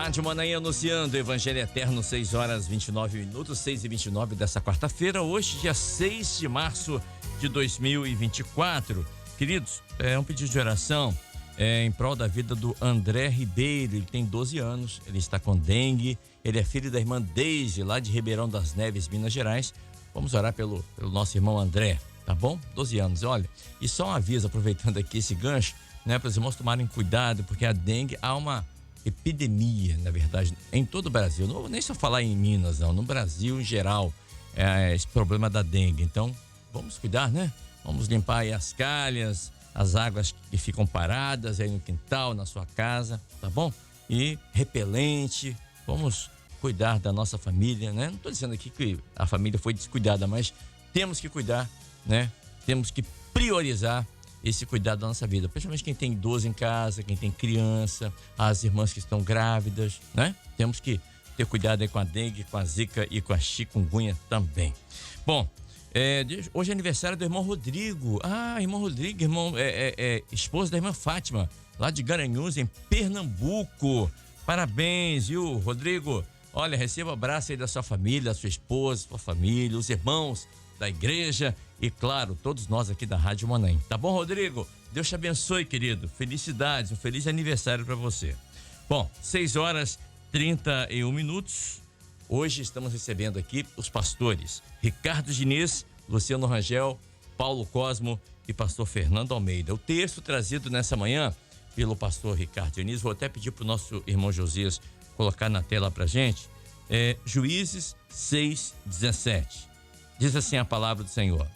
Rádio Manaim anunciando Evangelho Eterno, 6 horas 29 minutos, 6h29 dessa quarta-feira, hoje, dia 6 de março de 2024. Queridos, um pedido de oração em prol da vida do André Ribeiro. Ele tem 12 anos, ele está com dengue, ele é filho da irmã Deise, lá de Ribeirão das Neves, Minas Gerais. Vamos orar pelo nosso irmão André, tá bom? 12 anos, olha, e só um aviso, aproveitando aqui esse gancho, né, para os irmãos tomarem cuidado, porque a dengue há uma epidemia, na verdade, em todo o Brasil. Não vou nem só falar em Minas, não. No Brasil, em geral, esse problema da dengue. Então, vamos cuidar, né? Vamos limpar aí as calhas, as águas que ficam paradas aí no quintal, na sua casa, tá bom? E repelente, vamos cuidar da nossa família, né? Não estou dizendo aqui que a família foi descuidada, mas temos que cuidar, né? Temos que priorizar esse cuidado da nossa vida, principalmente quem tem idoso em casa, quem tem criança, as irmãs que estão grávidas, né? Temos que ter cuidado aí com a dengue, com a zika e com a chikungunya também. Bom, hoje é aniversário do irmão Rodrigo. Irmão Rodrigo, esposo da irmã Fátima, lá de Garanhuns, em Pernambuco. Parabéns, viu, Rodrigo? Olha, receba um abraço aí da sua família, da sua esposa, sua família, os irmãos da igreja e, claro, todos nós aqui da Rádio Manaim. Tá bom, Rodrigo? Deus te abençoe, querido. Felicidades, um feliz aniversário para você. Bom, 6 horas 31 minutos. Hoje estamos recebendo aqui os pastores Ricardo Diniz, Luciano Rangel, Paulo Cosmo e pastor Fernando Almeida. O texto trazido nessa manhã pelo pastor Ricardo Diniz, vou até pedir para o nosso irmão Josias colocar na tela para gente, Juízes 6:17. Diz assim a palavra do Senhor: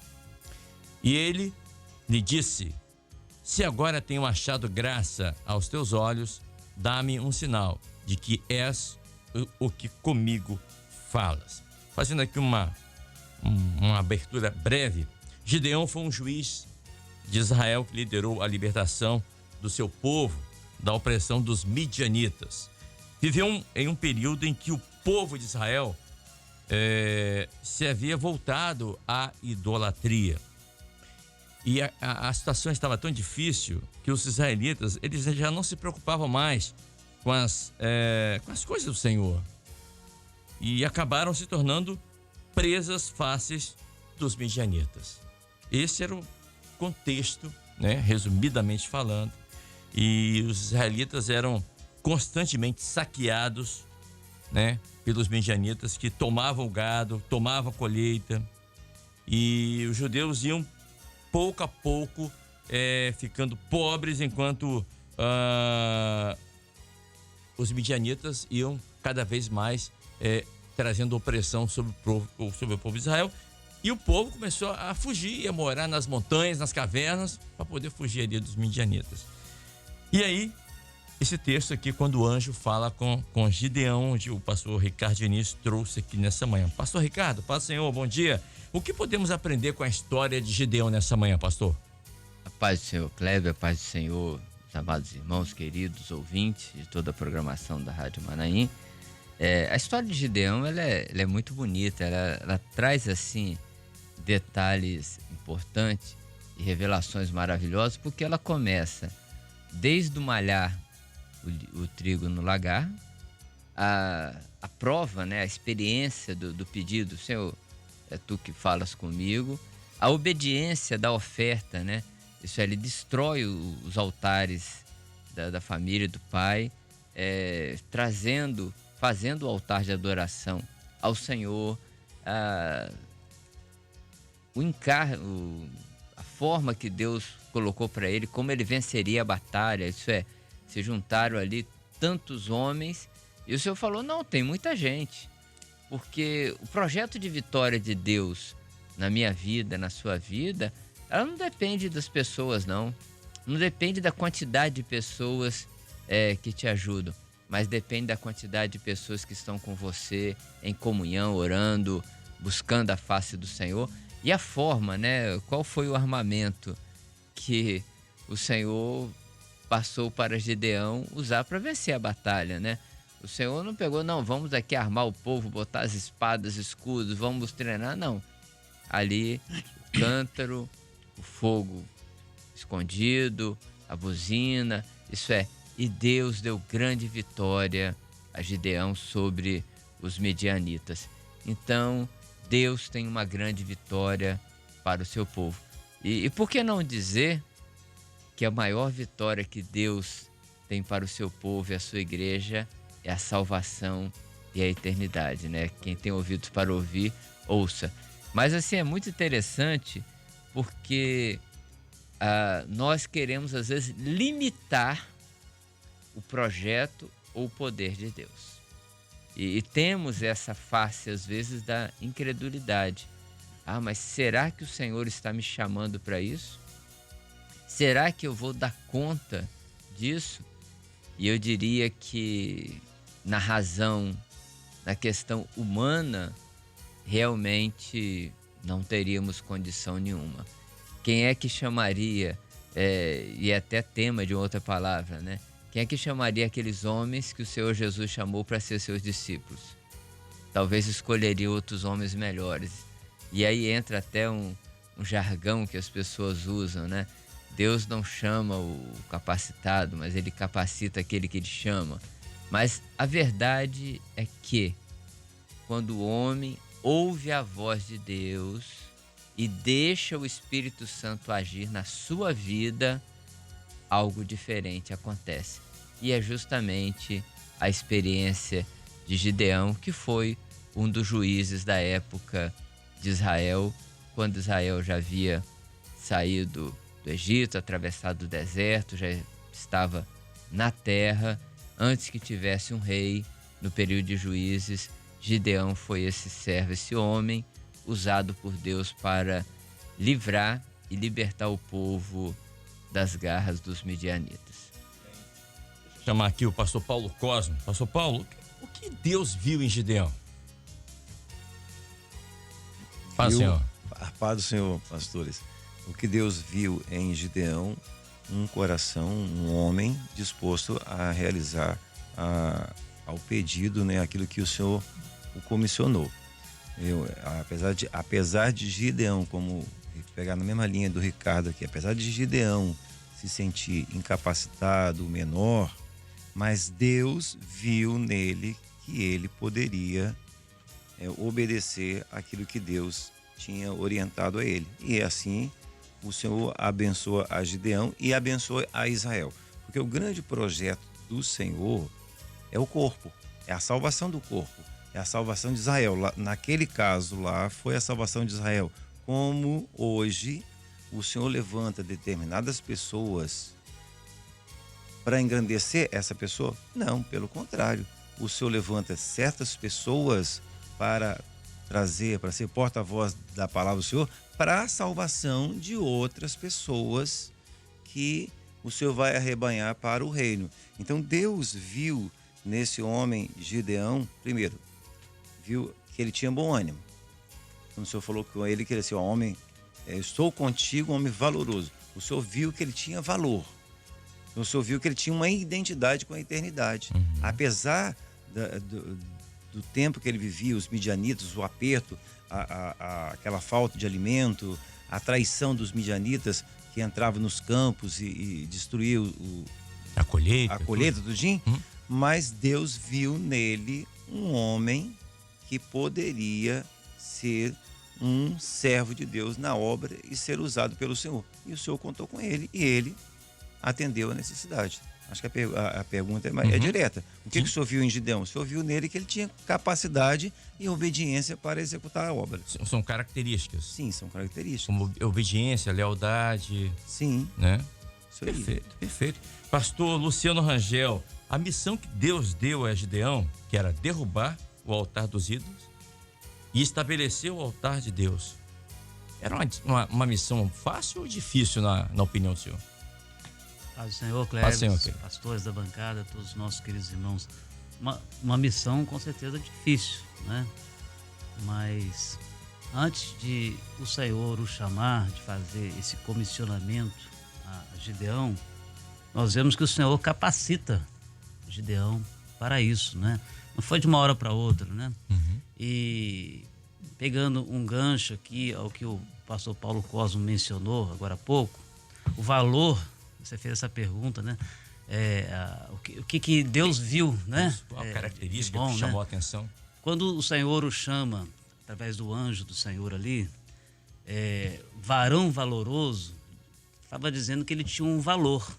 e ele lhe disse: se agora tenho achado graça aos teus olhos, dá-me um sinal de que és o que comigo falas. Fazendo aqui uma abertura breve, Gideão foi um juiz de Israel que liderou a libertação do seu povo da opressão dos midianitas. Viveu em um período em que o povo de Israel se havia voltado à idolatria. E a situação estava tão difícil que os israelitas, eles já não se preocupavam mais com as coisas do Senhor. E acabaram se tornando presas fáceis dos midianitas. Esse era o contexto, né, resumidamente falando. E os israelitas eram constantemente saqueados, né, pelos midianitas, que tomavam o gado, tomavam a colheita, e os judeus iam pouco a pouco ficando pobres, enquanto os midianitas iam cada vez mais trazendo opressão sobre o povo de Israel, e o povo começou a fugir, a morar nas montanhas, nas cavernas, para poder fugir ali dos midianitas. E aí, esse texto aqui, quando o anjo fala com Gideão, onde o pastor Ricardo Diniz trouxe aqui nessa manhã. Pastor Ricardo, paz do Senhor, bom dia. O que podemos aprender com a história de Gideão nessa manhã, pastor? A paz do Senhor Kleber, a paz do Senhor, os amados irmãos, queridos ouvintes de toda a programação da Rádio Manaim. A história de Gideão, ela é muito bonita, ela traz, assim, detalhes importantes e revelações maravilhosas, porque ela começa desde o malhar o trigo no lagar, a prova, né, a experiência do pedido: Senhor, é tu que falas comigo, a obediência da oferta, né? Isso ele destrói os altares da família, do pai, fazendo o altar de adoração ao Senhor, a forma que Deus colocou para ele, como ele venceria a batalha. Isso se juntaram ali tantos homens, e o Senhor falou: não, tem muita gente, porque o projeto de vitória de Deus na minha vida, na sua vida, ela não depende das pessoas, não depende da quantidade de pessoas que te ajudam, mas depende da quantidade de pessoas que estão com você em comunhão, orando, buscando a face do Senhor. E a forma, né? Qual foi o armamento que o Senhor passou para Gideão usar para vencer a batalha, né? O Senhor não pegou: não, vamos aqui armar o povo, botar as espadas, escudos, vamos treinar, não. Ali, o cântaro, o fogo escondido, a buzina, e Deus deu grande vitória a Gideão sobre os medianitas. Então, Deus tem uma grande vitória para o seu povo. E por que não dizer que a maior vitória que Deus tem para o seu povo e a sua igreja é a salvação e a eternidade, né? Quem tem ouvidos para ouvir, ouça. Mas assim, é muito interessante porque nós queremos às vezes limitar o projeto ou o poder de Deus. E temos essa face às vezes da incredulidade. Mas será que o Senhor está me chamando para isso? Será que eu vou dar conta disso? E eu diria que na razão, na questão humana, realmente não teríamos condição nenhuma. Quem é que chamaria, e é até tema de outra palavra, né? Quem é que chamaria aqueles homens que o Senhor Jesus chamou para ser seus discípulos? Talvez escolheria outros homens melhores. E aí entra até um jargão que as pessoas usam, né? Deus não chama o capacitado, mas Ele capacita aquele que Ele chama. Mas a verdade é que quando o homem ouve a voz de Deus e deixa o Espírito Santo agir na sua vida, algo diferente acontece. E é justamente a experiência de Gideão, que foi um dos juízes da época de Israel, quando Israel já havia saído do Egito, atravessado o deserto, já estava na terra, antes que tivesse um rei. No período de juízes, Gideão foi esse servo, esse homem usado por Deus para livrar e libertar o povo das garras dos midianitas. Vou chamar aqui o pastor Paulo Cosmo. Pastor Paulo, o que Deus viu em Gideão? Paz, Senhor. Paz do Senhor, pastores. O que Deus viu em Gideão, um coração, um homem disposto a realizar ao pedido, né, aquilo que o Senhor o comissionou. Apesar de Gideão, como pegar na mesma linha do Ricardo aqui, apesar de Gideão se sentir incapacitado, menor, mas Deus viu nele que ele poderia obedecer aquilo que Deus tinha orientado a ele. E assim o Senhor abençoa a Gideão e abençoa a Israel. Porque o grande projeto do Senhor é o corpo, é a salvação do corpo, é a salvação de Israel. Naquele caso lá foi a salvação de Israel. Como hoje o Senhor levanta determinadas pessoas para engrandecer essa pessoa? Não, pelo contrário. O Senhor levanta certas pessoas para trazer, para ser porta-voz da palavra do Senhor, para a salvação de outras pessoas que o Senhor vai arrebanhar para o reino. Então Deus viu nesse homem Gideão, primeiro, viu que ele tinha bom ânimo. Quando o Senhor falou com ele que ele disse, homem, estou contigo, homem valoroso. O Senhor viu que ele tinha valor. O Senhor viu que ele tinha uma identidade com a eternidade. Uhum. Apesar do tempo que ele vivia, os midianitas, o aperto, aquela falta de alimento, a traição dos midianitas que entravam nos campos e destruía a colheita, tudinho. Mas Deus viu nele um homem que poderia ser um servo de Deus na obra e ser usado pelo Senhor. E o Senhor contou com ele e ele atendeu a necessidade. Acho que a pergunta é direta. O que o Senhor viu em Gideão? O Senhor viu nele que ele tinha capacidade e obediência para executar a obra. São características. Sim, são características. Como obediência, lealdade. Sim. Né? Isso aí. Perfeito, perfeito. Pastor Luciano Rangel, a missão que Deus deu a Gideão, que era derrubar o altar dos ídolos e estabelecer o altar de Deus, era uma missão fácil ou difícil na opinião do senhor? Paz do Senhor, Cléber, pastores da bancada, todos os nossos queridos irmãos. Uma missão com certeza difícil, né? Mas antes de o Senhor o chamar, de fazer esse comissionamento a Gideão, nós vemos que o Senhor capacita Gideão para isso, né? Não foi de uma hora para outra, né? E pegando um gancho aqui ao que o pastor Paulo Cosmo mencionou agora há pouco, o valor, você fez essa pergunta, né? o que Deus viu, né? Qual a característica bom, que chamou né? a atenção? Quando o Senhor o chama, através do anjo do Senhor ali, varão valoroso, estava dizendo que ele tinha um valor.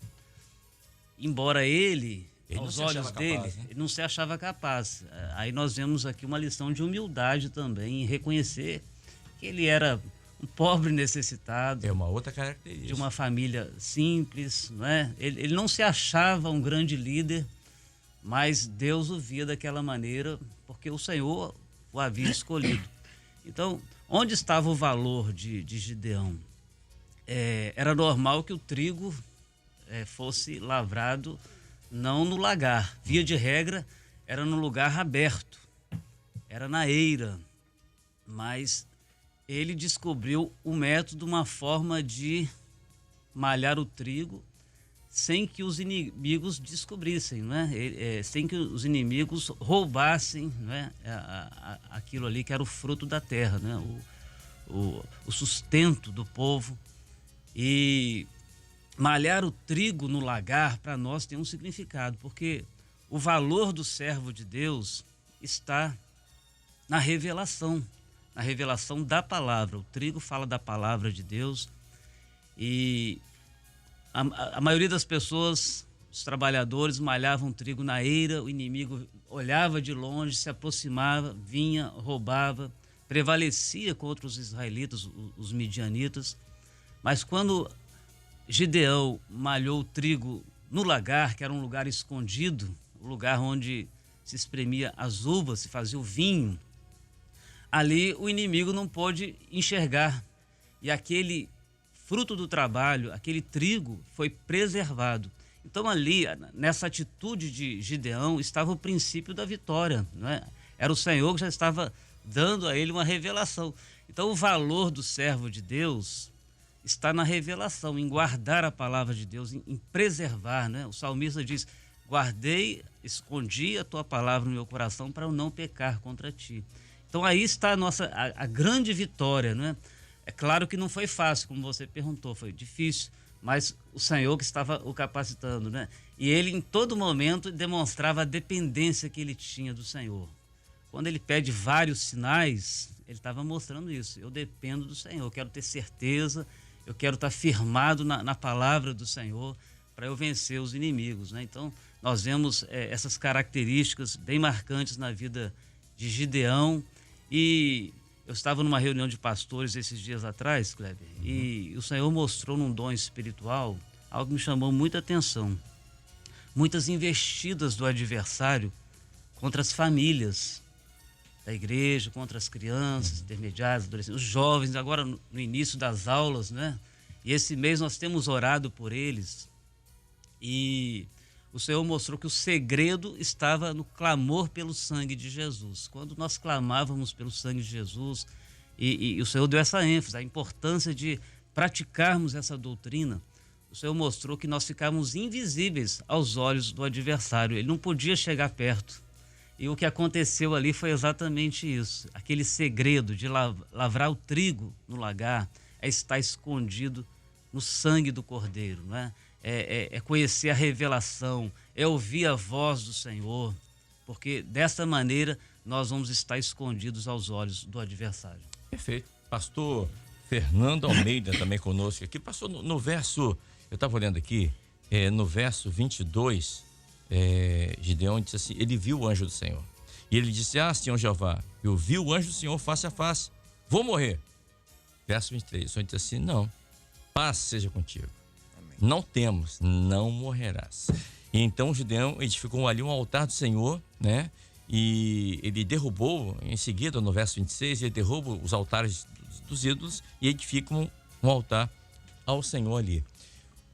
Embora ele aos olhos dele, capaz, né? Ele não se achava capaz. Aí nós vemos aqui uma lição de humildade também, em reconhecer que ele era um pobre necessitado. É uma outra característica. De uma família simples, não é? Ele não se achava um grande líder, mas Deus o via daquela maneira, porque o Senhor o havia escolhido. Então, onde estava o valor de Gideão? Era normal que o trigo fosse lavrado não no lagar. Via de regra, era no lugar aberto, era na eira. Mas ele descobriu o método, uma forma de malhar o trigo sem que os inimigos descobrissem, né? Sem que os inimigos roubassem, né? Aquilo ali que era o fruto da terra, né? O sustento do povo. E malhar o trigo no lagar, para nós, tem um significado, porque o valor do servo de Deus está na revelação da palavra. O trigo fala da palavra de Deus e a maioria das pessoas, os trabalhadores, malhavam trigo na eira, o inimigo olhava de longe, se aproximava, vinha, roubava, prevalecia contra os israelitas, os midianitas. Mas quando Gideão malhou o trigo no lagar, que era um lugar escondido, o lugar onde se espremia as uvas, se fazia o vinho, ali o inimigo não pôde enxergar. E aquele fruto do trabalho, aquele trigo, foi preservado. Então ali, nessa atitude de Gideão, estava o princípio da vitória, não é? Era o Senhor que já estava dando a ele uma revelação. Então o valor do servo de Deus está na revelação, em guardar a palavra de Deus, em preservar, né? O salmista diz: guardei, escondi a tua palavra no meu coração para eu não pecar contra ti. Então aí está a grande vitória, né? É claro que não foi fácil, como você perguntou, foi difícil, mas o Senhor que estava o capacitando, né? E ele em todo momento demonstrava a dependência que ele tinha do Senhor. Quando ele pede vários sinais, ele estava mostrando isso: eu dependo do Senhor, eu quero ter certeza, eu quero estar firmado na palavra do Senhor para eu vencer os inimigos, né? Então, nós vemos essas características bem marcantes na vida de Gideão. E eu estava numa reunião de pastores esses dias atrás, Kleber, e o Senhor mostrou num dom espiritual algo que me chamou muita atenção. Muitas investidas do adversário contra as famílias da igreja, contra as crianças, intermediários, adolescentes, os jovens, agora no início das aulas, né? E esse mês nós temos orado por eles. E o Senhor mostrou que o segredo estava no clamor pelo sangue de Jesus. Quando nós clamávamos pelo sangue de Jesus, e o Senhor deu essa ênfase, a importância de praticarmos essa doutrina, o Senhor mostrou que nós ficávamos invisíveis aos olhos do adversário. Ele não podia chegar perto. E o que aconteceu ali foi exatamente isso. Aquele segredo de lavrar o trigo no lagar é estar escondido no sangue do Cordeiro, não é? É conhecer a revelação, é ouvir a voz do Senhor, porque dessa maneira nós vamos estar escondidos aos olhos do adversário. Perfeito. Pastor Fernando Almeida também conosco aqui. Pastor, no verso, eu estava olhando aqui, no verso 22, Gideão disse assim: ele viu o anjo do Senhor. E ele disse: Senhor Jeová, eu vi o anjo do Senhor face a face, vou morrer. Verso 23, o Senhor disse assim: não, paz seja contigo. Não temos, não morrerás. E então Gideão edificou ali um altar do Senhor, né? E ele derrubou, em seguida, no verso 26, ele derruba os altares dos ídolos e edifica um altar ao Senhor ali.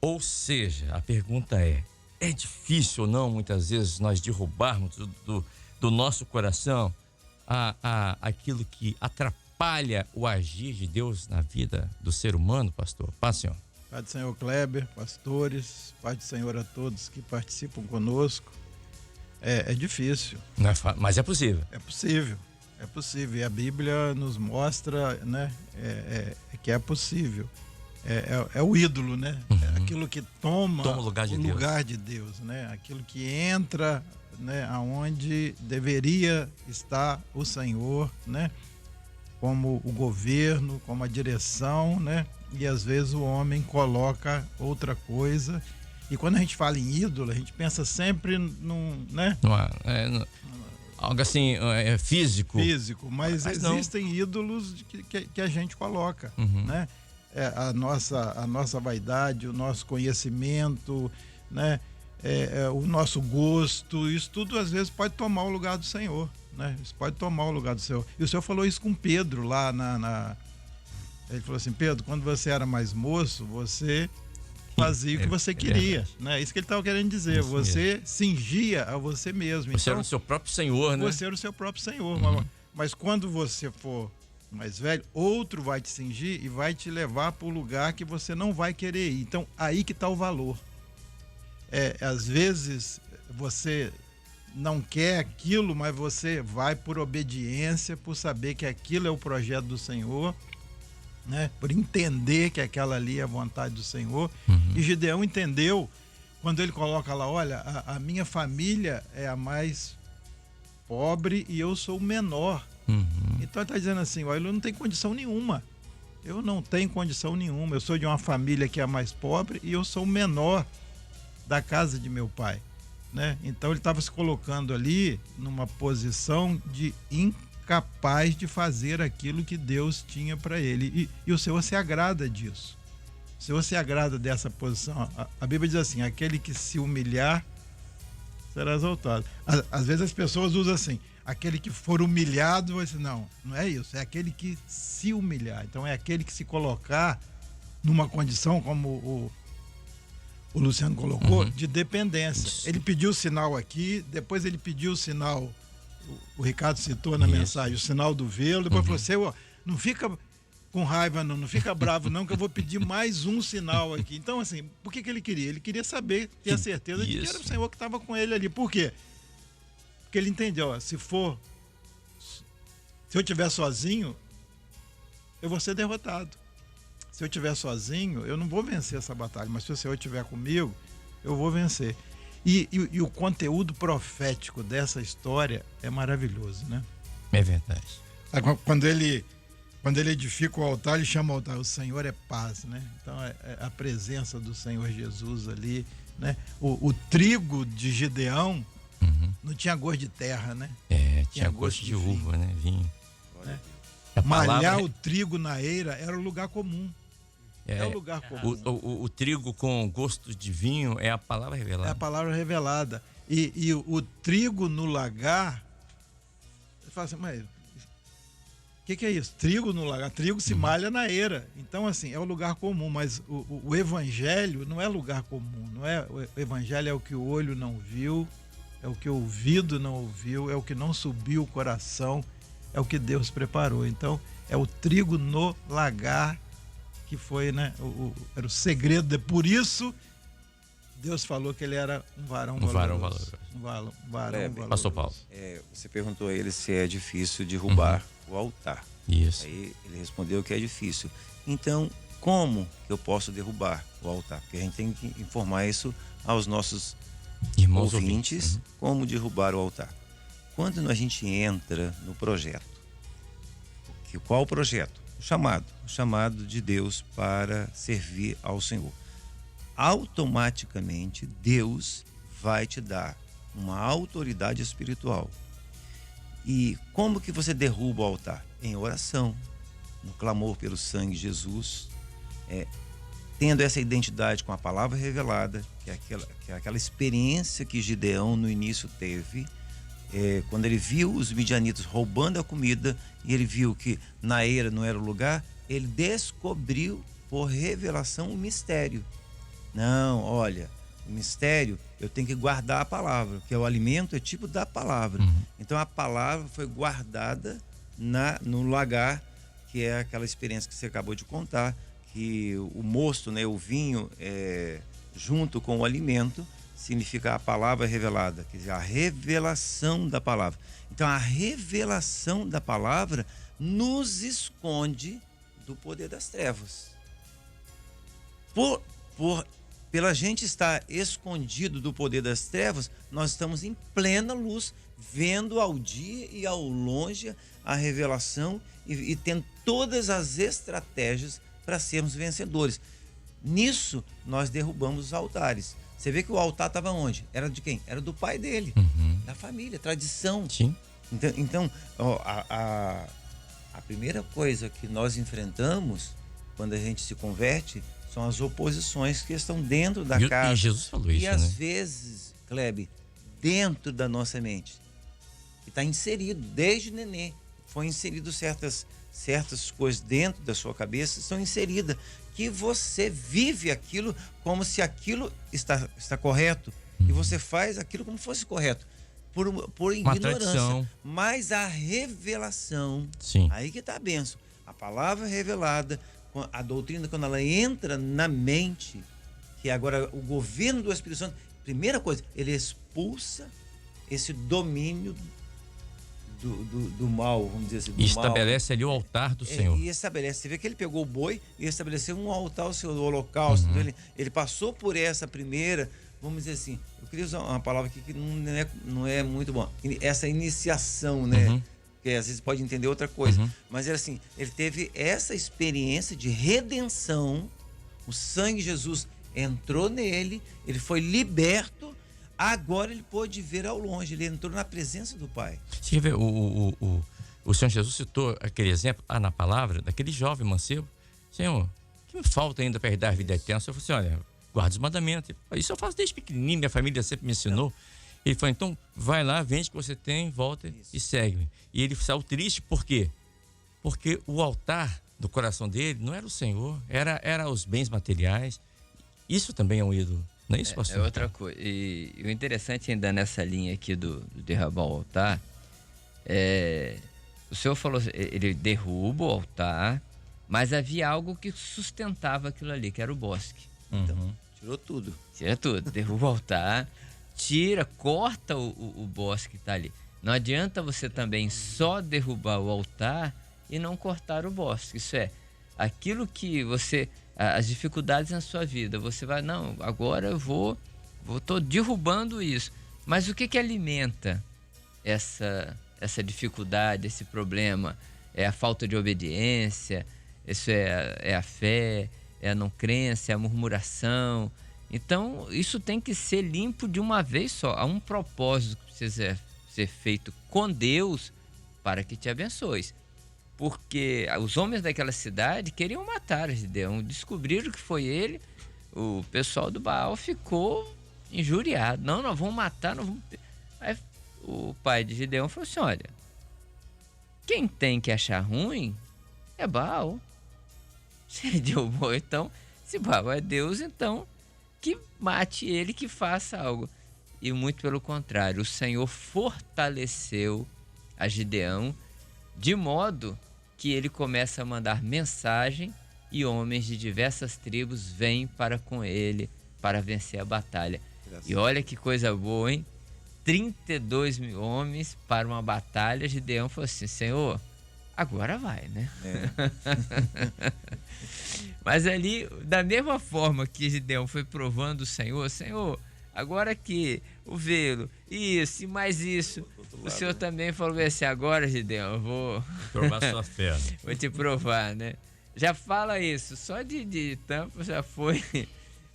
Ou seja, a pergunta é difícil ou não, muitas vezes, nós derrubarmos do nosso coração aquilo que atrapalha o agir de Deus na vida do ser humano, pastor? Paz, Senhor. Pai do Senhor Kleber, pastores, Pai do Senhor a todos que participam conosco. É difícil. Não é mas é possível. É possível. E a Bíblia nos mostra, né, que é possível. é o ídolo, né? É aquilo que toma o lugar de Deus, né? Aquilo que entra, né, aonde deveria estar o Senhor, né? Como o governo, como a direção, né? E às vezes o homem coloca outra coisa. E quando a gente fala em ídolo, a gente pensa sempre num, né? Algo assim, físico. Físico, mas existem ídolos que a gente coloca, né? A nossa vaidade, o nosso conhecimento, né? O nosso gosto, isso tudo às vezes pode tomar o lugar do Senhor, né? Isso pode tomar o lugar do Senhor. E o Senhor falou isso com Pedro lá Ele falou assim: Pedro, quando você era mais moço, você fazia o que você queria, né? Isso que ele estava querendo dizer. Isso você mesmo. Cingia a você mesmo. Você era o seu próprio Senhor, né? Você era o seu próprio Senhor. Mas quando você for mais velho, outro vai te cingir e vai te levar para o lugar que você não vai querer ir. Então, aí que está o valor. Às vezes, você não quer aquilo, mas você vai por obediência, por saber que aquilo é o projeto do Senhor, né? Por entender que aquela ali é a vontade do Senhor. E Gideão entendeu quando ele coloca lá: olha, a minha família é a mais pobre e eu sou o menor. Então ele está dizendo assim: olha, eu não tenho condição nenhuma. Eu não tenho condição nenhuma. Eu sou de uma família que é a mais pobre e eu sou o menor da casa de meu pai, né? Então ele estava se colocando ali numa posição de incapaz de fazer aquilo que Deus tinha para ele. E o Senhor se agrada disso. O Senhor se agrada dessa posição. A Bíblia diz assim: aquele que se humilhar será exaltado. Às vezes as pessoas usam assim: aquele que for humilhado, vai dizer, não é isso, é aquele que se humilhar. Então é aquele que se colocar numa condição, como o Luciano colocou, de dependência. Isso. Ele pediu o sinal aqui, depois ele pediu o sinal, o Ricardo citou na mensagem, o sinal do velo, depois falou assim: não fica com raiva não fica bravo não, que eu vou pedir mais um sinal aqui. Então assim, por que ele queria? Ele queria saber, ter a certeza de que era o Senhor que estava com ele ali. Por quê? Porque ele entendeu: se eu estiver sozinho, eu vou ser derrotado. Se eu estiver sozinho, eu não vou vencer essa batalha, mas se o Senhor estiver comigo, eu vou vencer. E o conteúdo profético dessa história é maravilhoso, né? É verdade. Quando ele edifica o altar, ele chama o altar: o Senhor é paz, né? Então é a presença do Senhor Jesus ali, né? O trigo de Gideão não tinha gosto de terra, né? Tinha gosto de uva, né? Vinho. Né? Malhar o trigo na eira era o lugar comum. É o lugar comum. O trigo com gosto de vinho é a palavra revelada. É a palavra revelada. E o trigo no lagar, você fala assim: mas o que é isso? Trigo no lagar. Trigo se malha na eira. Então, assim, é o lugar comum, mas o evangelho não é lugar comum. Não é, o evangelho é o que o olho não viu, é o que o ouvido não ouviu, é o que não subiu o coração, é o que Deus preparou. Então, é o trigo no lagar que foi, né? Era o segredo. Por isso, Deus falou que ele era um varão valoroso. Um varão valoroso. Pastor Paulo. Você perguntou a ele se é difícil derrubar o altar. Isso. Aí ele respondeu que é difícil. Então, como eu posso derrubar o altar? Porque a gente tem que informar isso aos nossos irmãos ouvintes, como derrubar o altar. Quando a gente entra no projeto, qual o projeto? O chamado de Deus para servir ao Senhor. Automaticamente Deus vai te dar uma autoridade espiritual. E como que você derruba o altar? Em oração, no clamor pelo sangue de Jesus, tendo essa identidade com a palavra revelada, que é aquela experiência que Gideão no início teve, quando ele viu os midianitas roubando a comida e ele viu que na eira não era o lugar, ele descobriu por revelação o mistério. Não, olha, o mistério, eu tenho que guardar a palavra, porque o alimento é tipo da palavra. Então a palavra foi guardada no lagar, que é aquela experiência que você acabou de contar, que o mosto, né, o vinho, junto com o alimento, significa a palavra revelada, quer dizer, a revelação da palavra. Então a revelação da palavra nos esconde do poder das trevas. Pela gente estar escondido do poder das trevas, nós estamos em plena luz, vendo ao dia e ao longe a revelação e tendo todas as estratégias para sermos vencedores. Nisso, nós derrubamos os altares. Você vê que o altar estava onde? Era de quem? Era do pai dele, da família, tradição. Sim. Então a primeira coisa que nós enfrentamos quando a gente se converte são as oposições que estão dentro da casa. E Jesus falou isso, e às vezes, Kleber, dentro da nossa mente, que está inserido desde nenê, foi inserido certas coisas dentro da sua cabeça, estão inseridas, que você vive aquilo como se aquilo está correto, e você faz aquilo como fosse correto, por ignorância. Tradição. Mas a revelação, Sim. aí que está a bênção. A palavra revelada, a doutrina, quando ela entra na mente, que agora o governo do Espírito Santo, primeira coisa, ele expulsa esse domínio do mal, vamos dizer assim. E estabelece ali o altar do Senhor. E estabelece. Você vê que ele pegou o boi e estabeleceu um altar, o seu holocausto. Então ele passou por essa primeira, vamos dizer assim, eu queria usar uma palavra aqui que não é muito bom. Essa iniciação, né? Que às vezes pode entender outra coisa. Mas era assim, ele teve essa experiência de redenção, o sangue de Jesus entrou nele, ele foi liberto, agora ele pôde ver ao longe, ele entrou na presença do Pai. Você vê, o Senhor Jesus citou aquele exemplo na palavra daquele jovem mancebo. Senhor, o que me falta ainda para herdar a vida eterna? O Senhor falou assim, olha, guarda os mandamentos. Isso eu faço desde pequenininho, minha família sempre me ensinou. Ele falou, então vai lá, vende o que você tem, volta e segue-me. E ele saiu triste, por quê? Porque o altar do coração dele não era o Senhor, era os bens materiais. Isso também é um ídolo, não é isso, pastor? É outra coisa. E o interessante ainda nessa linha aqui do derrubar o altar, o Senhor falou, ele derruba o altar, mas havia algo que sustentava aquilo ali, que era o bosque. Então, tirou tudo. Tira tudo, derruba o altar, corta o bosque que está ali. Não adianta você também só derrubar o altar e não cortar o bosque. Isso é, aquilo que você, as dificuldades na sua vida, você vai, não, agora eu tô derrubando isso. Mas o que alimenta essa dificuldade, esse problema? É a falta de obediência, isso é a fé, é a não crença, é a murmuração. Então, isso tem que ser limpo de uma vez só. Há um propósito que precisa ser feito com Deus para que te abençoe. Porque os homens daquela cidade queriam matar Gideão. Descobriram que foi ele. O pessoal do Baal ficou injuriado. Não, nós vamos matar. Nós vamos... Aí o pai de Gideão falou assim, olha, quem tem que achar ruim é Baal. Se derrubou, então, se Baal é Deus, então que mate ele, que faça algo. E muito pelo contrário, o Senhor fortaleceu a Gideão de modo que ele começa a mandar mensagem e homens de diversas tribos vêm para com ele para vencer a batalha. E olha que coisa boa, hein? 32 mil homens para uma batalha. Gideão falou assim, Senhor, agora vai, né? Mas ali, da mesma forma que Gideão foi provando o Senhor, agora que o vê-lo, isso e mais isso, o Senhor também falou assim, agora, Gideão, eu vou provar sua fé. Vou te provar, né? Já fala isso, só de tampa já foi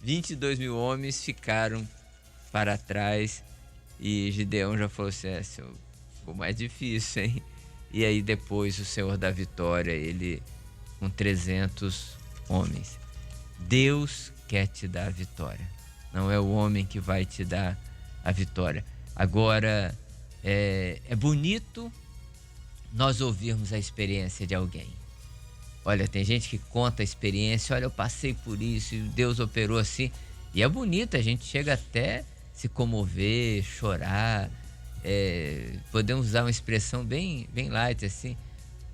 22 mil homens ficaram para trás e Gideão já falou assim, ficou mais difícil, hein? E aí depois o Senhor da vitória, ele com 300 homens. Deus quer te dar a vitória. Não é o homem que vai te dar a vitória. Agora, é bonito nós ouvirmos a experiência de alguém. Olha, tem gente que conta a experiência, olha, eu passei por isso e Deus operou assim. E é bonito, a gente chega até se comover, chorar. Podemos usar uma expressão bem light assim.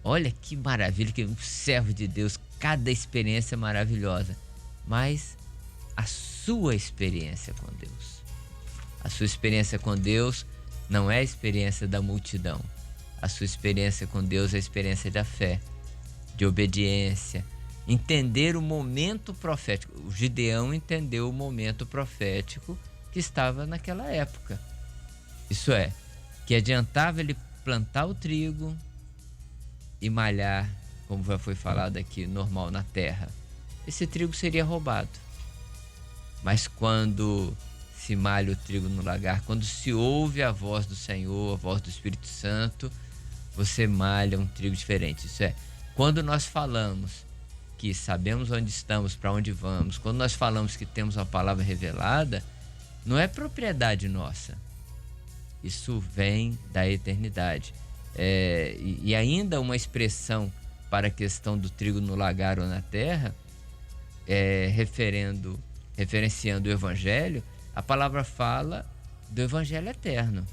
Olha que maravilha, que um servo de Deus, cada experiência é maravilhosa. Mas a sua experiência com Deus, a sua experiência com Deus não é a experiência da multidão. A sua experiência com Deus é a experiência da fé, de obediência. entender o momento profético. O Gideão entendeu o momento profético que estava naquela época. Isso é, que adiantava ele plantar o trigo e malhar, como já foi falado aqui, normal na terra. Esse trigo seria roubado. Mas quando se malha o trigo no lagar, quando se ouve a voz do Senhor, a voz do Espírito Santo, você malha um trigo diferente. Isso é, quando nós falamos que sabemos onde estamos, para onde vamos, quando nós falamos que temos uma palavra revelada, não é propriedade nossa. Isso vem da eternidade. E ainda uma expressão para a questão do trigo no lagar ou na terra, referenciando o Evangelho, a palavra fala do Evangelho eterno.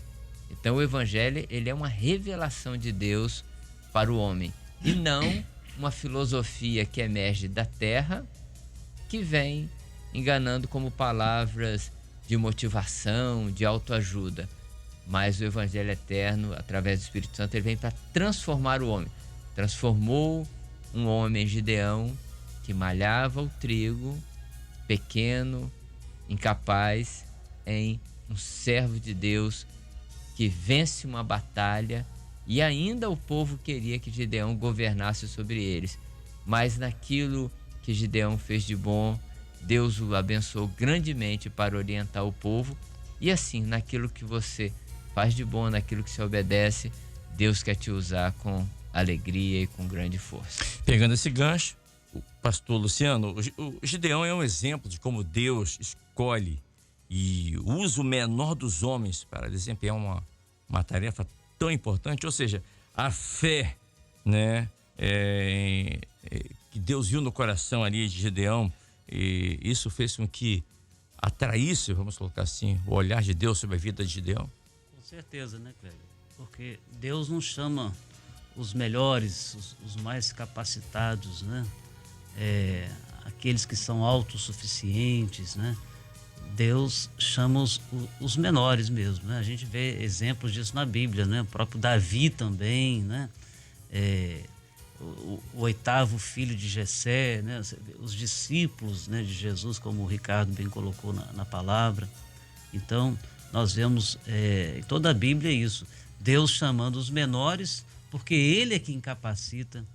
Então o Evangelho, ele é uma revelação de Deus para o homem, e não uma filosofia que emerge da terra, que vem enganando como palavras de motivação, de autoajuda. Mas o Evangelho eterno, através do Espírito Santo, ele vem para transformar o homem. Transformou um homem, Gideão, que malhava o trigo, pequeno, incapaz, em um servo de Deus que vence uma batalha, e ainda o povo queria que Gideão governasse sobre eles. Mas naquilo que Gideão fez de bom, Deus o abençoou grandemente para orientar o povo. E assim, naquilo que você faz de bom, naquilo que você obedece, Deus quer te usar com alegria e com grande força. Pegando esse gancho, o pastor Luciano, o Gideão é um exemplo de como Deus escolhe e usa o menor dos homens para desempenhar uma tarefa tão importante. Ou seja, a fé, né, que Deus viu no coração ali de Gideão, e isso fez com que atraísse, vamos colocar assim, o olhar de Deus sobre a vida de Gideão. Com certeza, né, Cleber? Porque Deus não chama os melhores, os mais capacitados, né? Aqueles que são autossuficientes, né? Deus chama os menores mesmo, né? A gente vê exemplos disso na Bíblia, né? O próprio Davi também, né? O oitavo filho de Jessé, né? Os discípulos, né, de Jesus, como o Ricardo bem colocou na palavra. Então, nós vemos em toda a Bíblia isso, Deus chamando os menores, porque Ele é quem capacita,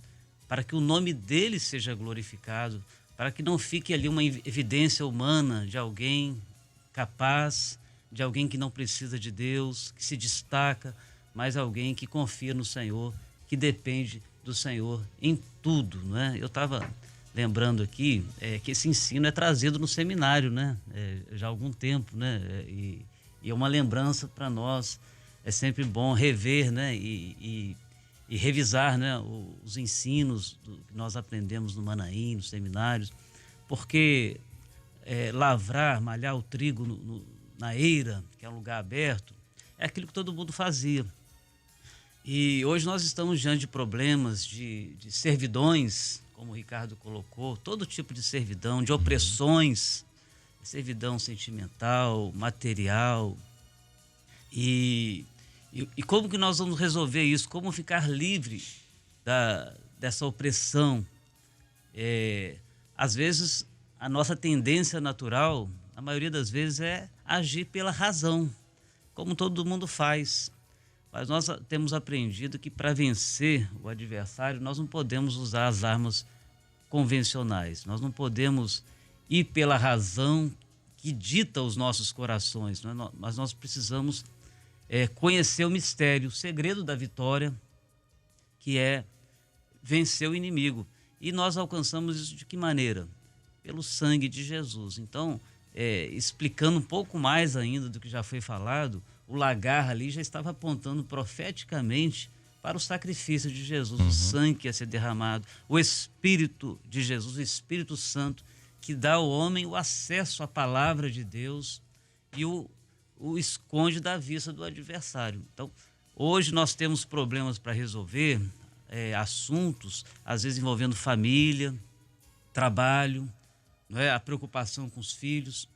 para que o nome dele seja glorificado, para que não fique ali uma evidência humana de alguém capaz, de alguém que não precisa de Deus, que se destaca, mas alguém que confia no Senhor, que depende do Senhor em tudo, né? Eu estava lembrando aqui que esse ensino é trazido no seminário, né? Já há algum tempo, né? E é uma lembrança para nós. É sempre bom rever, né? E revisar, né, os ensinos que nós aprendemos no Manaim, nos seminários, porque lavrar, malhar o trigo na eira, que é um lugar aberto, é aquilo que todo mundo fazia. E hoje nós estamos diante de problemas de servidões, como o Ricardo colocou, todo tipo de servidão, de opressões, servidão sentimental, material. E como que nós vamos resolver isso? Como ficar livre dessa opressão? Às vezes, a nossa tendência natural, a maioria das vezes, é agir pela razão, como todo mundo faz. Mas nós temos aprendido que para vencer o adversário, nós não podemos usar as armas convencionais. Nós não podemos ir pela razão que dita os nossos corações, mas nós precisamos conhecer o mistério, o segredo da vitória, que é vencer o inimigo. E nós alcançamos isso de que maneira? Pelo sangue de Jesus. Então, explicando um pouco mais ainda do que já foi falado, o lagar ali já estava apontando profeticamente para o sacrifício de Jesus, o sangue que ia ser derramado, o Espírito de Jesus, o Espírito Santo, que dá ao homem o acesso à palavra de Deus e o esconde da vista do adversário. Então, hoje nós temos problemas para resolver, assuntos, às vezes envolvendo família, trabalho, não é? A preocupação com os filhos.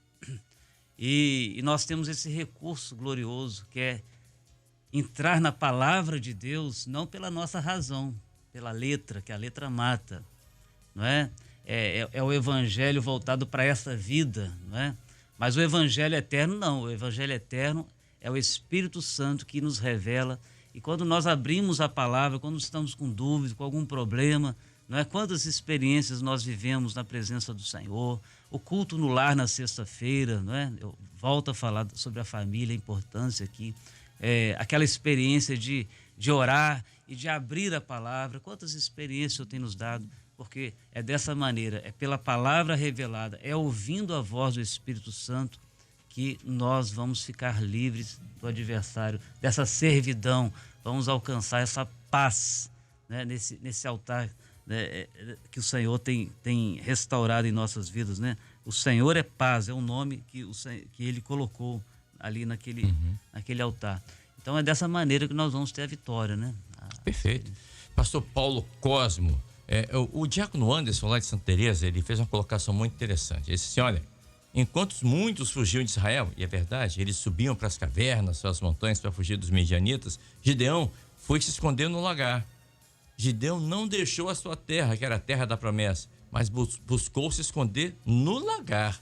E nós temos esse recurso glorioso, que é entrar na palavra de Deus, não pela nossa razão, pela letra, que a letra mata, não é? é o evangelho voltado para essa vida, não é? Mas o evangelho eterno não. O evangelho eterno é o Espírito Santo que nos revela. E quando nós abrimos a palavra, quando estamos com dúvida, com algum problema, não é? Quantas experiências nós vivemos na presença do Senhor, o culto no lar na sexta-feira, não é? Eu volto a falar sobre a família, a importância aqui, aquela experiência de orar e de abrir a palavra. Quantas experiências o Senhor tem nos dado, porque é dessa maneira, é pela palavra revelada, é ouvindo a voz do Espírito Santo que nós vamos ficar livres do adversário, dessa servidão, vamos alcançar essa paz, né? Nesse altar, né, que o Senhor tem restaurado em nossas vidas, né? O Senhor é paz, é um nome que Ele colocou ali naquele altar. Então é dessa maneira que nós vamos ter a vitória, né? Perfeito. Pastor Paulo Cosmo, o diácono Anderson lá de Santa Teresa, ele fez uma colocação muito interessante. Ele disse assim, olha, enquanto muitos fugiam de Israel, e é verdade, eles subiam para as cavernas, para as montanhas para fugir dos midianitas, Gideão foi se esconder no lagar. Gideão não deixou a sua terra, que era a terra da promessa, mas buscou se esconder no lagar.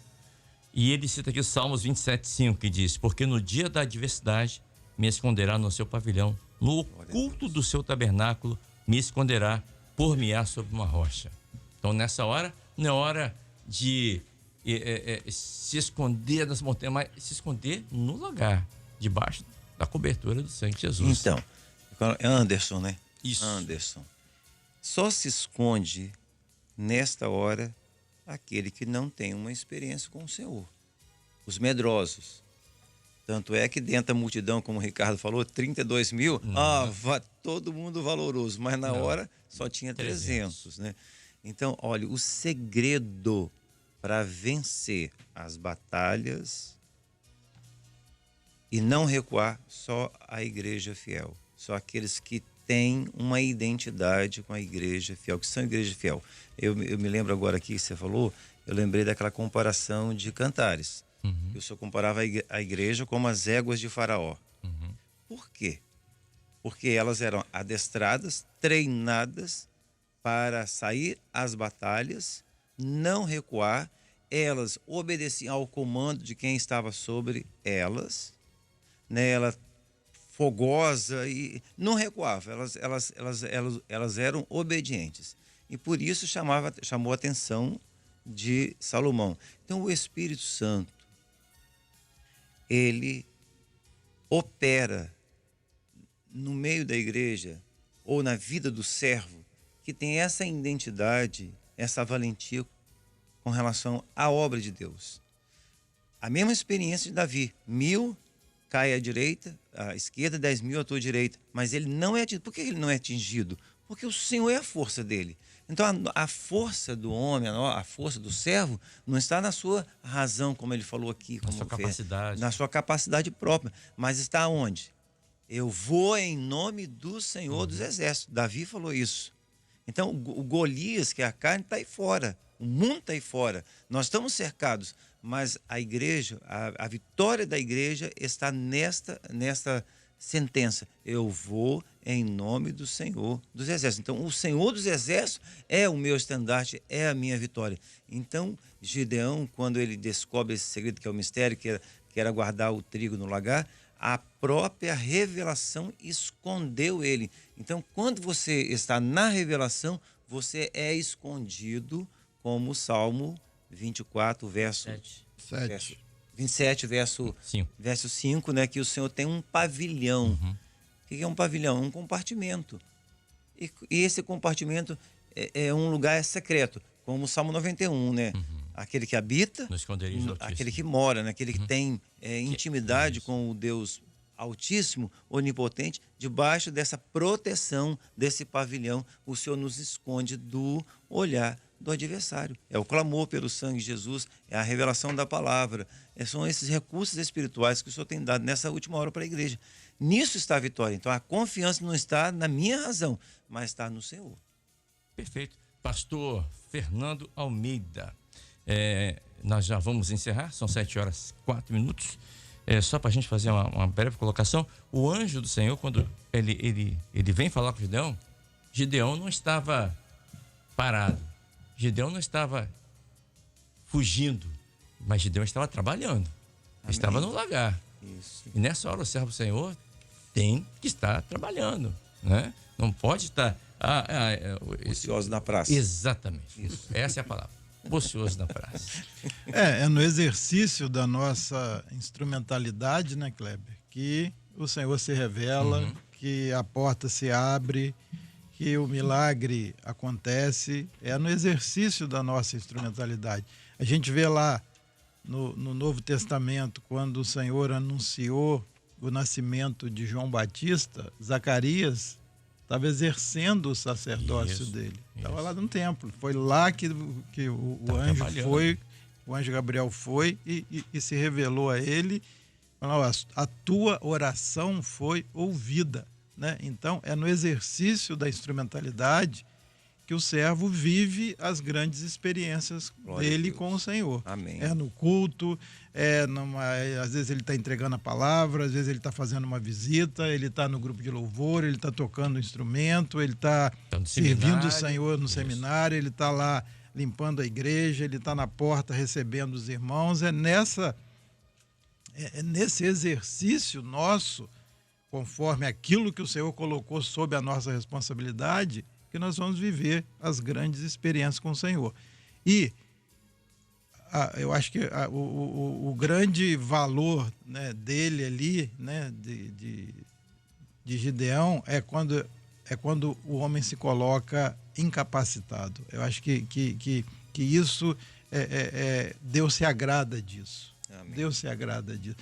E ele cita aqui o Salmos 27:5, que diz, porque no dia da adversidade me esconderá no seu pavilhão, no oculto do seu tabernáculo me esconderá, por-me-á sobre uma rocha. Então nessa hora, não é hora de se esconder das montanhas, mas se esconder no lagar, debaixo da cobertura do sangue de Jesus. Então, Anderson, né? Isso. Anderson. Só se esconde nesta hora aquele que não tem uma experiência com o Senhor. Os medrosos. Tanto é que dentro da multidão, como o Ricardo falou, 32 mil, todo mundo valoroso, mas na hora só tinha 300, né? Então, olha, o segredo para vencer as batalhas e não recuar, só a igreja fiel. Só aqueles que têm uma identidade com a igreja fiel, que são igreja fiel. Eu me lembro agora aqui que você falou, eu lembrei daquela comparação de Cantares. O senhor comparava a igreja como as éguas de Faraó. Por quê? Porque elas eram adestradas, treinadas para sair às batalhas, não recuar. Elas obedeciam ao comando de quem estava sobre elas, né? Ela fogosa e não recuava. Elas eram obedientes. E por isso chamou a atenção de Salomão. Então o Espírito Santo, ele opera no meio da igreja ou na vida do servo que tem essa identidade, essa valentia com relação à obra de Deus. A mesma experiência de Davi, 1000 cai à direita, à esquerda, 10.000 à tua direita, mas ele não é atingido. Por que ele não é atingido? Porque o Senhor é a força dele. Então a força do homem, a força do servo, não está na sua razão, como ele falou aqui. Na sua capacidade. Na sua capacidade própria. Mas está onde? Eu vou em nome do Senhor dos Exércitos. Davi falou isso. Então o Golias, que é a carne, está aí fora. O mundo está aí fora. Nós estamos cercados. Mas a igreja, a vitória da igreja está nesta sentença. Eu vou em nome do Senhor dos Exércitos. Então, o Senhor dos Exércitos é o meu estandarte, é a minha vitória. Então, Gideão, quando ele descobre esse segredo que é o mistério, que era guardar o trigo no lagar, a própria revelação escondeu ele. Então, quando você está na revelação, você é escondido, como o Salmo 24, verso 27, verso 5, né? Que o Senhor tem um pavilhão. O que é um pavilhão? Um compartimento. E esse compartimento é um lugar secreto, como o Salmo 91, né? Aquele que habita, no esconderijo do Altíssimo. Aquele que mora, né? Aquele que tem intimidade com o Deus Altíssimo, onipotente, debaixo dessa proteção, desse pavilhão, o Senhor nos esconde do olhar do adversário. É o clamor pelo sangue de Jesus, é a revelação da palavra. São esses recursos espirituais que o Senhor tem dado nessa última hora para a igreja. Nisso está a vitória. Então a confiança não está na minha razão, mas está no Senhor. Perfeito. Pastor Fernando Almeida, nós já vamos encerrar, são 7h04. Só para a gente fazer uma breve colocação, o anjo do Senhor, quando ele vem falar com Gideão, Gideão não estava parado. Gideão não estava fugindo, mas Gideão estava trabalhando. Ele estava no lagar. Isso. E nessa hora o servo do Senhor tem que estar trabalhando, né? Não pode estar... Ocioso na praça. Exatamente. Isso. Essa é a palavra. Ocioso na praça. É no exercício da nossa instrumentalidade, né, Kleber, que o Senhor se revela, que a porta se abre, que o milagre acontece. É no exercício da nossa instrumentalidade. A gente vê lá no Novo Testamento, quando o Senhor anunciou o nascimento de João Batista, Zacarias estava exercendo o sacerdócio dele. Estava lá no templo. Foi lá que o anjo foi, o anjo Gabriel foi e se revelou a ele. Falou, a tua oração foi ouvida, né? Então, é no exercício da instrumentalidade que o servo vive as grandes experiências dele com o Senhor. Amém. É no culto, às vezes ele está entregando a palavra, às vezes ele está fazendo uma visita, ele está no grupo de louvor, ele está tocando um instrumento, ele está servindo o Senhor no seminário, ele está lá limpando a igreja, ele está na porta recebendo os irmãos. É nesse exercício nosso, conforme aquilo que o Senhor colocou sob a nossa responsabilidade, que nós vamos viver as grandes experiências com o Senhor. E eu acho que o grande valor, né, dele ali, né, de Gideão, é quando o homem se coloca incapacitado. Eu acho que isso, Deus se agrada disso. Amém. Deus se agrada disso.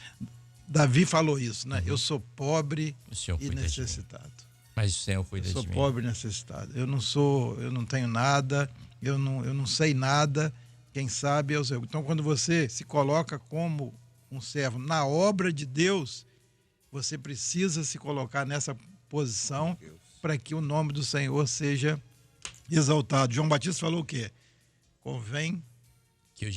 Davi falou isso, né? Eu sou pobre e necessitado. Mas o Senhor cuida de mim. Eu sou pobre e necessitado. Eu não tenho nada, eu não sei nada. Quem sabe é o Senhor. Então, quando você se coloca como um servo na obra de Deus, você precisa se colocar nessa posição para que o nome do Senhor seja exaltado. João Batista falou o quê? Convém que eu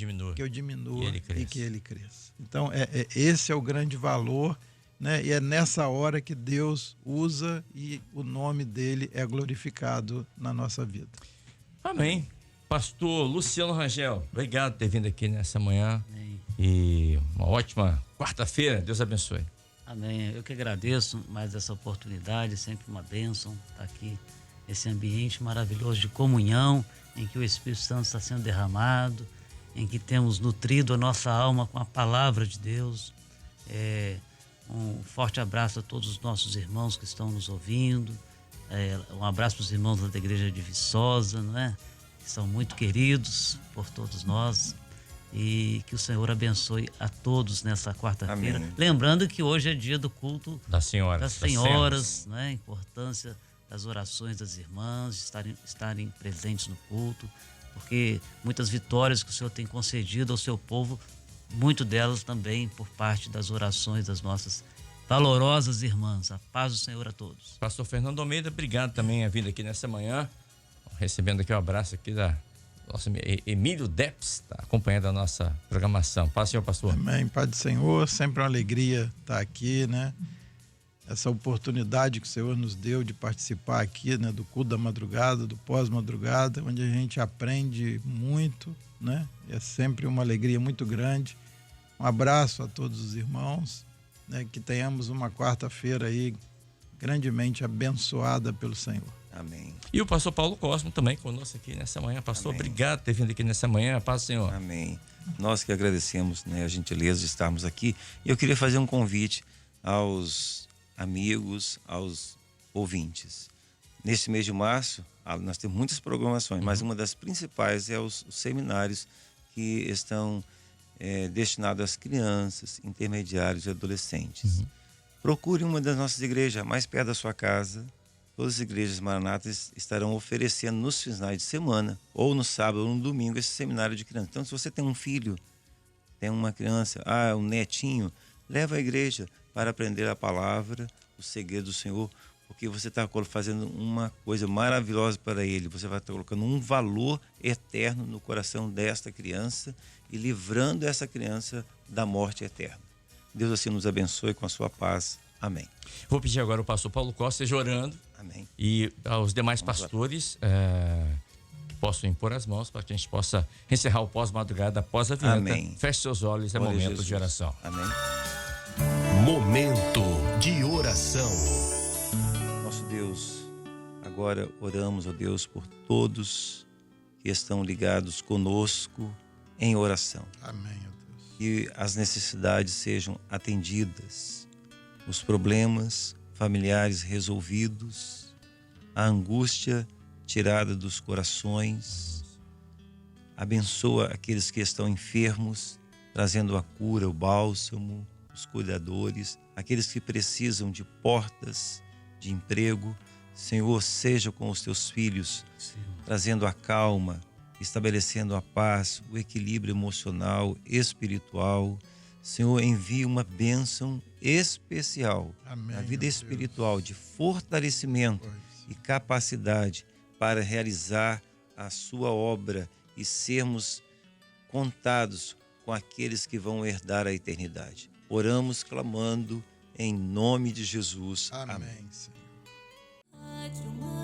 diminua e que ele cresça. Então, esse é o grande valor, né? E é nessa hora que Deus usa e o nome dele é glorificado na nossa vida. Amém. Pastor Luciano Rangel, obrigado por ter vindo aqui nessa manhã. Amém. E uma ótima quarta-feira. Deus abençoe. Amém. Eu que agradeço mais essa oportunidade, sempre uma bênção estar aqui nesse ambiente maravilhoso de comunhão, em que o Espírito Santo está sendo derramado, em que temos nutrido a nossa alma com a palavra de Deus. Um forte abraço a todos os nossos irmãos que estão nos ouvindo. Um abraço para os irmãos da Igreja de Viçosa, não é? Que são muito queridos por todos nós. E que o Senhor abençoe a todos nessa quarta-feira. Amém. Lembrando que hoje é dia do culto das senhoras, né? A importância das orações das irmãs, estarem presentes no culto, porque muitas vitórias que o Senhor tem concedido ao seu povo, muito delas também por parte das orações das nossas valorosas irmãs. A paz do Senhor a todos. Pastor Fernando Almeida, obrigado também a vir aqui nessa manhã, recebendo aqui um abraço aqui da nosso Emílio Deps, tá acompanhando a nossa programação. Paz, senhor pastor. Amém, Pai do Senhor, sempre uma alegria estar aqui, né? Essa oportunidade que o Senhor nos deu de participar aqui, né, do culto da madrugada, do pós-madrugada, onde a gente aprende muito, né? É sempre uma alegria muito grande. Um abraço a todos os irmãos, né? Que tenhamos uma quarta-feira aí grandemente abençoada pelo Senhor. Amém. E o pastor Paulo Cosmo também conosco aqui nessa manhã. Pastor, amém. Obrigado por ter vindo aqui nessa manhã. Paz do Senhor. Amém. Nós que agradecemos, né, a gentileza de estarmos aqui. E eu queria fazer um convite aos amigos, aos ouvintes. Neste mês de março, nós temos muitas programações, mas uma das principais é os seminários que estão destinados às crianças, intermediários e adolescentes. Procure uma das nossas igrejas mais perto da sua casa. Todas as igrejas maranatas estarão oferecendo nos finais de semana, ou no sábado ou no domingo, esse seminário de criança. Então, se você tem um filho, tem uma criança, um netinho, leva à igreja para aprender a palavra, o segredo do Senhor, porque você está fazendo uma coisa maravilhosa para ele. Você vai estar colocando um valor eterno no coração desta criança e livrando essa criança da morte eterna. Deus assim nos abençoe com a sua paz. Amém. Vou pedir agora ao pastor Paulo Costa esteja orando. Amém. E aos demais pastores possam impor as mãos para que a gente possa encerrar o pós-madrugada após a vinheta. Amém. Feche seus olhos, é Glória a momento Jesus. de oração. Amém. Momento de oração. Nosso Deus, agora oramos, ó Deus, por todos que estão ligados conosco em oração. Amém, ó Deus. Que as necessidades sejam atendidas, os problemas familiares resolvidos, a angústia tirada dos corações. Abençoa aqueles que estão enfermos, trazendo a cura, o bálsamo, os cuidadores, aqueles que precisam de portas de emprego. Senhor, seja com os teus filhos, trazendo a calma, estabelecendo a paz, o equilíbrio emocional, espiritual. Senhor, envia uma bênção especial Amém, na vida ó espiritual, Deus. de fortalecimento e capacidade para realizar a sua obra e sermos contados com aqueles que vão herdar a eternidade. Oramos clamando em nome de Jesus. Amém. Amém, Senhor.